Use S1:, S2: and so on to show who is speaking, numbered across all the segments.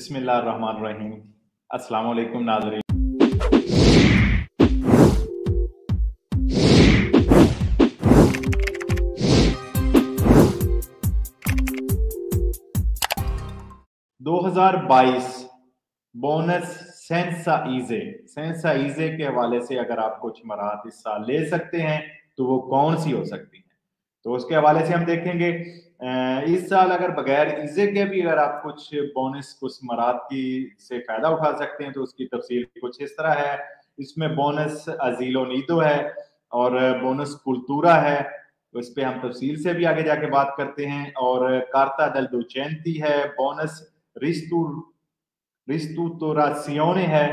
S1: बिस्मिल्लाहिर्रहमानिर्रहीम। अस्सलाम वालेकुम नाज़रीन। दो 2022 बोनस सेंसाइजे के हवाले से अगर आप कुछ मराहत इस साल ले सकते हैं तो वो कौन सी हो सकती हैं, तो उसके हवाले से हम देखेंगे। इस साल अगर बगैर ईजे के भी अगर आप कुछ बोनस कुछ मराहत की से फायदा उठा सकते हैं तो उसकी तफसील कुछ इस तरह है। इसमें बोनस अजीलो नीदो है और बोनस कुल्तूरा है, तो इस पे हम तफसील से भी आगे जाके बात करते हैं। और कार्ता दल दुचेंती है, बोनस रिस्तुतोरासियोने है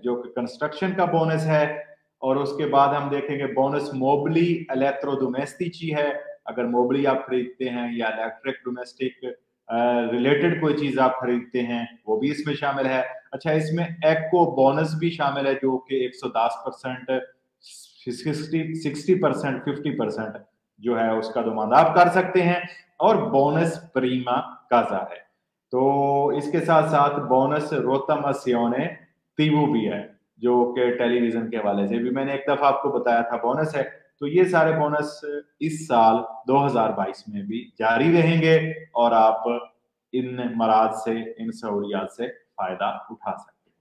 S1: जो कि कंस्ट्रक्शन का बोनस है। और उसके बाद हम देखेंगे बोनस मोबली इलेक्ट्रोडोमेस्टिची है, अगर मोबली आप खरीदते हैं या इलेक्ट्रिक डोमेस्टिक रिलेटेड कोई चीज आप खरीदते हैं वो भी इसमें शामिल है। अच्छा, इसमें एको बोनस भी शामिल है जो कि 110%, 60%, 50% जो है उसका दमाद आप कर सकते हैं। और बोनस प्रीमा काजा है, तो इसके साथ साथ बोनस रोतमसियोने तीवू भी है जो कि टेलीविजन के हवाले से भी मैंने एक दफा आपको बताया था बोनस है। तो ये सारे बोनस इस साल 2022 में भी जारी रहेंगे और आप इन मराद से, इन सहूलियात से फायदा उठा सकते हैं।